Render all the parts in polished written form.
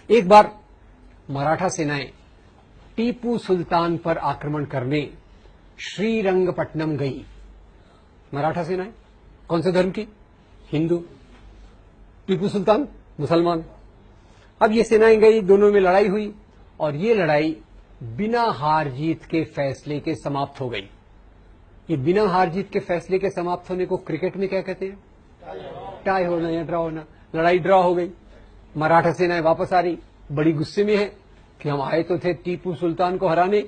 एक बार मराठा सेनाएं टीपू सुल्तान पर आक्रमण करने श्रीरंगपट्टनम गई। मराठा सेनाएं कौन से धर्म की? हिंदू। टीपू सुल्तान मुसलमान। अब ये सेनाएं गई, दोनों में लड़ाई हुई और ये लड़ाई बिना हार जीत के फैसले के समाप्त हो गई। ये बिना हार जीत के फैसले के समाप्त होने को क्रिकेट में क्या कहते हैं? टाई होना या ड्रॉ होना। लड़ाई ड्रॉ हो गई। मराठा सेनाएं वापस आ रही, बड़ी गुस्से में है कि हम आए तो थे टीपू सुल्तान को हराने,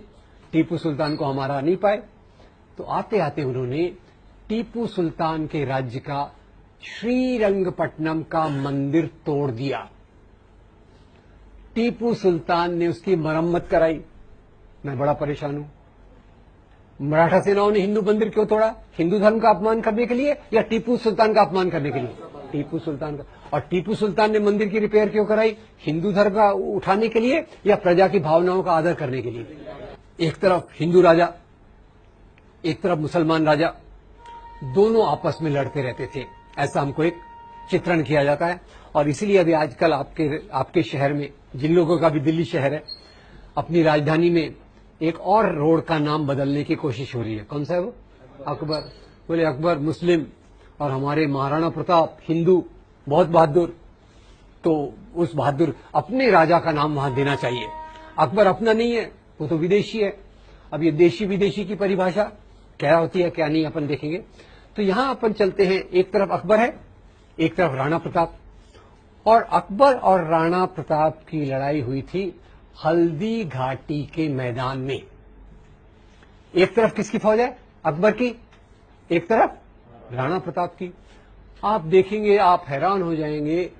टीपू सुल्तान को हम हरा नहीं पाए। तो आते आते उन्होंने टीपू सुल्तान के राज्य का श्रीरंगपट्टनम का मंदिर तोड़ दिया। टीपू सुल्तान ने उसकी मरम्मत कराई। मैं बड़ा परेशान हूं। मराठा सेनाओं ने हिंदू मंदिर क्यों तोड़ा? हिंदू धर्म का अपमान करने के लिए या टीपू सुल्तान का अपमान करने के लिए? टीपू सुल्तान का। और टीपू सुल्तान ने मंदिर की रिपेयर क्यों कराई? हिंदू धर्म का उठाने के लिए या प्रजा की भावनाओं का आदर करने के लिए? एक तरफ हिंदू राजा, एक तरफ मुसलमान राजा, दोनों आपस में लड़ते रहते थे। ऐसा हमको एक चित्रण किया जाता है। और इसीलिए अभी आजकल आपके शहर में, जिन लोगों का भी दिल्ली शहर है, अपनी राजधानी में एक और रोड का नाम बदलने की कोशिश हो रही है। कौन सा है वो? अकबर। बोले अकबर मुस्लिम और हमारे महाराणा प्रताप हिंदू, बहुत बहादुर। तो उस बहादुर अपने राजा का नाम वहां देना चाहिए। अकबर अपना नहीं है, वो तो विदेशी है। अब ये देशी विदेशी की परिभाषा क्या होती है क्या नहीं अपन देखेंगे। तो यहां अपन चलते हैं, एक तरफ अकबर है, एक तरफ राणा प्रताप। और अकबर और राणा प्रताप की लड़ाई हुई थी हल्दी घाटी के मैदान में। एक तरफ किसकी फौज है? अकबर की। एक तरफ राणा प्रताप की। आप देखेंगे, आप हैरान हो जाएंगे,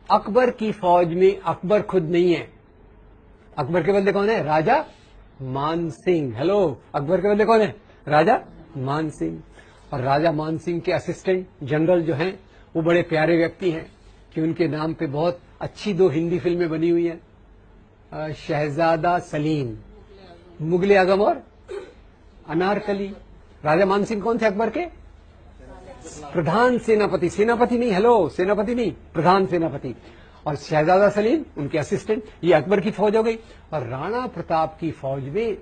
अकबर की फौज में अकबर खुद नहीं है। अकबर के बदले कौन है? राजा मान सिंह। हेलो, अकबर के बदले कौन है? राजा मान सिंह। और राजा मान सिंह के असिस्टेंट जनरल जो हैं, वो बड़े प्यारे व्यक्ति हैं कि उनके नाम पे बहुत अच्छी 2 हिंदी फिल्में बनी हुई हैं, शहजादा सलीम, मुगले आजम और अनारकली। राजा मान सिंह कौन थे अकबर के? प्रधान सेनापति। सेनापति नहीं, हेलो, सेनापति नहीं, प्रधान सेनापति। और शहजादा सलीम उनके असिस्टेंट। ये अकबर की फौज हो गई। और राणा प्रताप की फौज में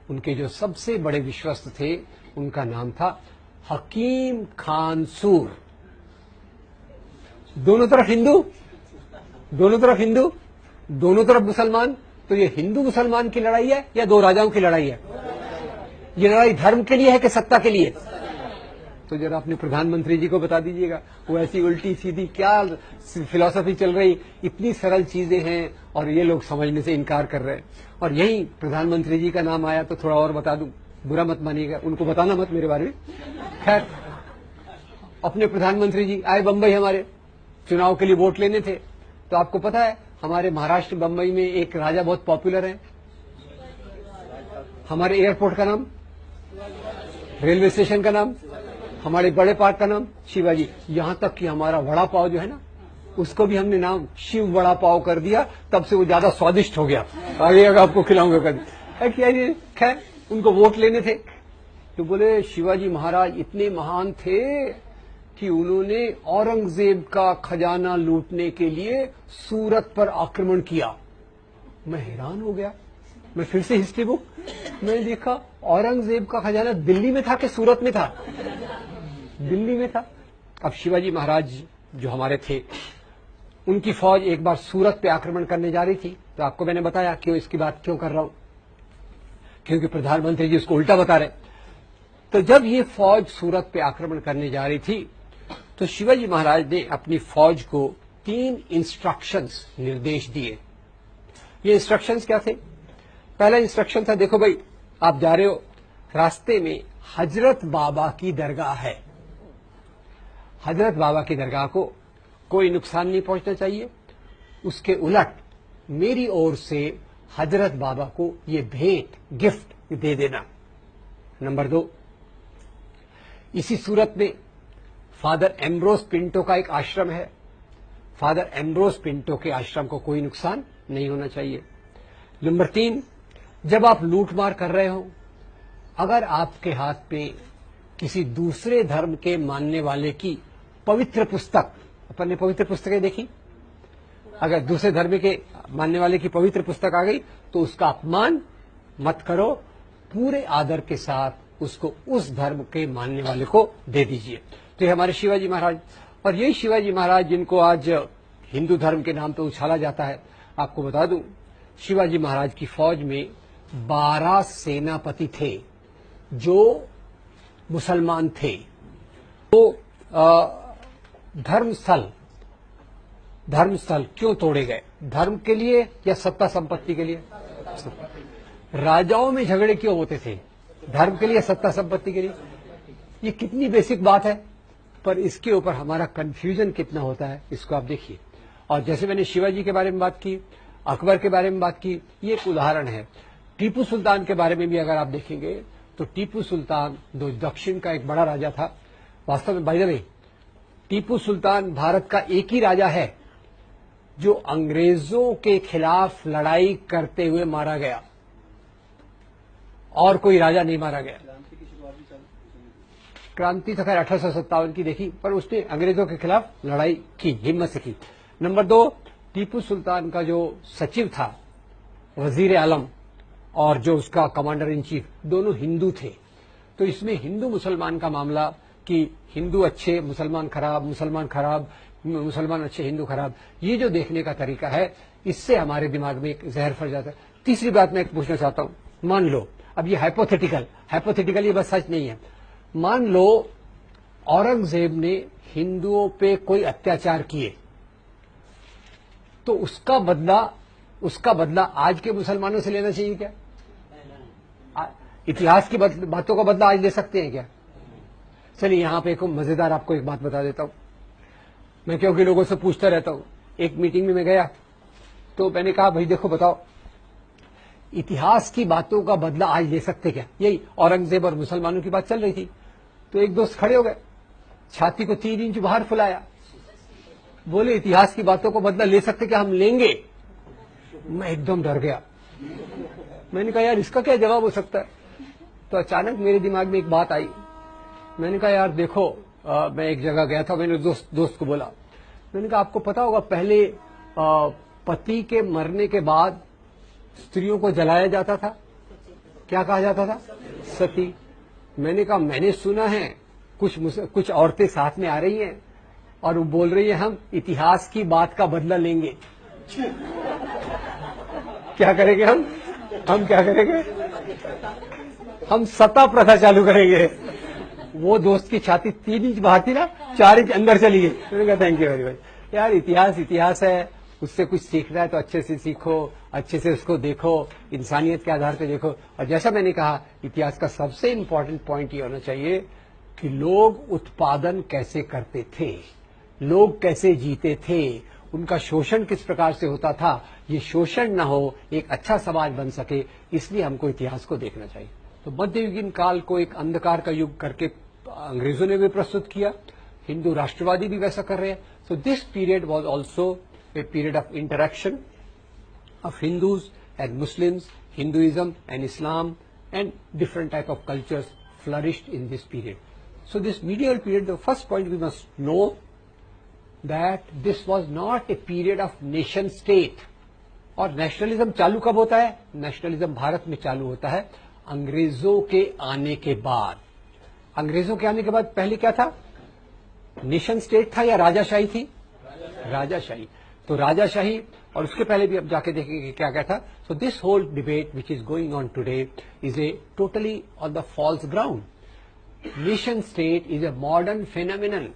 उनके जो सबसे बड़े विश्वस्त थे, उनका नाम था हकीम खान सूर। दोनों तरफ हिंदू, दोनों तरफ हिंदू, दोनों तरफ मुसलमान। तो ये हिंदू मुसलमान की लड़ाई है या 2 राजाओं की लड़ाई है? ये लड़ाई धर्म के लिए है कि सत्ता के लिए? तो जरा अपने प्रधानमंत्री जी को बता दीजिएगा। वो ऐसी उल्टी सीधी क्या फिलॉसफी चल रही, इतनी सरल चीजें हैं और ये लोग समझने से इनकार कर रहे हैं। और यही प्रधानमंत्री जी का नाम आया तो थोड़ा और बता दूं, बुरा मत मानिएगा, उनको बताना मत मेरे बारे में। खैर, अपने प्रधानमंत्री जी आए बंबई, हमारे चुनाव के लिए वोट लेने थे। तो आपको पता है हमारे महाराष्ट्र बंबई में एक राजा बहुत पॉपुलर है। हमारे एयरपोर्ट का नाम, रेलवे स्टेशन का नाम, हमारे बड़े पार्क का नाम शिवाजी। यहां तक कि हमारा वड़ा पाव जो है ना, उसको भी हमने नाम शिव वड़ा पाव कर दिया, तब से वो ज्यादा स्वादिष्ट हो गया। आगे आपको खिलाऊंगा कभी। क्या ये? खैर, उनको वोट लेने थे तो बोले शिवाजी महाराज इतने महान थे कि उन्होंने औरंगजेब का खजाना लूटने के लिए सूरत पर आक्रमण किया। मैं हैरान हो गया। मैं फिर से हिस्ट्री बुक मैंने देखा, औरंगजेब का खजाना दिल्ली में था कि सूरत में था? दिल्ली में था। अब शिवाजी महाराज जो हमारे थे, उनकी फौज एक बार सूरत पे आक्रमण करने जा रही थी। तो आपको मैंने बताया क्यों इसकी बात क्यों कर रहा हूं, क्योंकि प्रधानमंत्री जी उसको उल्टा बता रहे। तो जब ये फौज सूरत पे आक्रमण करने जा रही थी तो शिवाजी महाराज ने अपनी फौज को 3 इंस्ट्रक्शंस, निर्देश दिए। ये इंस्ट्रक्शंस क्या थे? पहला इंस्ट्रक्शन था, देखो भाई, आप जा रहे हो, रास्ते में हजरत बाबा की दरगाह है। हजरत बाबा की दरगाह को कोई नुकसान नहीं पहुंचना चाहिए। उसके उलट मेरी ओर से हजरत बाबा को ये भेंट, गिफ्ट दे देना। नंबर 2, इसी सूरत में फादर एम्ब्रोस पिंटो का एक आश्रम है। फादर एम्ब्रोस पिंटो के आश्रम को कोई नुकसान नहीं होना चाहिए। नंबर 3, जब आप लूटमार कर रहे हो, अगर आपके हाथ पे किसी दूसरे धर्म के मानने वाले की पवित्र पुस्तक, अपन ने पवित्र पुस्तकें देखी, अगर दूसरे धर्म के मानने वाले की पवित्र पुस्तक आ गई तो उसका अपमान मत करो, पूरे आदर के साथ उसको उस धर्म के मानने वाले को दे दीजिए। तो ये हमारे शिवाजी महाराज, और यही शिवाजी महाराज जिनको आज हिंदू धर्म के नाम पर उछाला जाता है। आपको बता दूं, शिवाजी महाराज की फौज में 12 सेनापति थे जो मुसलमान थे। तो धर्मस्थल क्यों तोड़े गए? धर्म के लिए या सत्ता संपत्ति के लिए? राजाओं में झगड़े क्यों होते थे? धर्म के लिए, सत्ता संपत्ति के लिए? ये कितनी बेसिक बात है, पर इसके ऊपर हमारा कंफ्यूजन कितना होता है, इसको आप देखिए। और जैसे मैंने शिवाजी के बारे में बात की, अकबर के बारे में बात की, ये एक उदाहरण है। टीपू सुल्तान के बारे में भी अगर आप देखेंगे तो टीपू सुल्तान दक्षिण का एक बड़ा राजा था। वास्तव में by the way, Tipu Sultan Bharat का एक ही राजा है जो अंग्रेजों के खिलाफ लड़ाई करते हुए मारा गया, और कोई राजा नहीं मारा गया। क्रांति तो खैर 1857 की देखी, पर उसने अंग्रेजों के खिलाफ लड़ाई की, हिम्मत से की। नंबर 2, टीपू सुल्तान का जो सचिव था वजीर आलम और जो उसका कमांडर इन चीफ, दोनों हिंदू थे। तो इसमें हिंदू मुसलमान का मामला कि हिंदू अच्छे मुसलमान खराब, मुसलमान खराब मुसलमान अच्छे हिंदू खराब, ये जो देखने का तरीका है, इससे हमारे दिमाग में एक जहर फैल जाता है। तीसरी बात मैं एक पूछना चाहता हूं, मान लो, अब ये हाइपोथेटिकल, ये बस सच नहीं है। मान लो औरंगजेब ने हिंदुओं पे कोई अत्याचार किए, तो उसका बदला आज के मुसलमानों से लेना चाहिए क्या? इतिहास की बातों का बदला आज ले सकते हैं क्या? चलिए यहां पे एक मजेदार आपको एक बात बता देता हूं। मैं क्योंकि लोगों से पूछता रहता हूं, एक मीटिंग में मैं गया तो मैंने कहा, भाई देखो बताओ, इतिहास की बातों का बदला आज ले सकते क्या? यही औरंगजेब और मुसलमानों की बात चल रही थी। तो एक दोस्त खड़े हो गए, छाती को 3 इंच बाहर फुलाया, बोले इतिहास की बातों को बदला ले सकते क्या? हम लेंगे। मैं एकदम डर गया। मैंने कहा यार इसका क्या जवाब हो सकता है? तो अचानक मेरे दिमाग में एक बात आई। मैंने कहा यार देखो, मैं एक जगह गया था, मैंने दोस्त को बोला, मैंने कहा आपको पता होगा पहले पति के मरने के बाद स्त्रियों को जलाया जाता था, क्या कहा जाता था? सती। मैंने कहा मैंने सुना है कुछ औरतें साथ में आ रही हैं और वो बोल रही है हम इतिहास की बात का बदला लेंगे। क्या करेंगे हम क्या करेंगे? हम सत्ता प्रथा चालू करेंगे। वो दोस्त की छाती 3 इंच बाहर थी ना, 4 इंच अंदर चली गई। मैंने कहा थैंक यू वेरी मच। यार इतिहास है, उससे कुछ सीखना है तो अच्छे से सीखो, अच्छे से उसको देखो, इंसानियत के आधार पर देखो। और जैसा मैंने कहा, इतिहास का सबसे इंपॉर्टेंट पॉइंट ये होना चाहिए कि लोग उत्पादन कैसे करते थे, लोग कैसे जीते थे, उनका शोषण किस प्रकार से होता था। ये शोषण न हो, एक अच्छा समाज बन सके, इसलिए हमको इतिहास को देखना चाहिए। तो मध्ययुगीन काल को एक अंधकार का युग करके अंग्रेजों ने भी प्रस्तुत किया, हिंदू राष्ट्रवादी भी वैसा कर रहे हैं। So this period was also a period of interaction of Hindus and Muslims, Hinduism and Islam and different type of cultures flourished in this period. So this medieval period, the first point we must know that this was not a period of nation state. और nationalism चालू कब होता है? Nationalism Bharat में चालू होता है अंग्रेजों के आने के बाद। अंग्रेजों के आने के बाद पहले क्या था? नेशन स्टेट था या राजाशाही थी? राजाशाही। तो राजाशाही, और उसके पहले भी अब जाके देखेंगे क्या क्या था। So this whole debate which is going on today is a totally on the false ground. Nation state is a modern phenomenon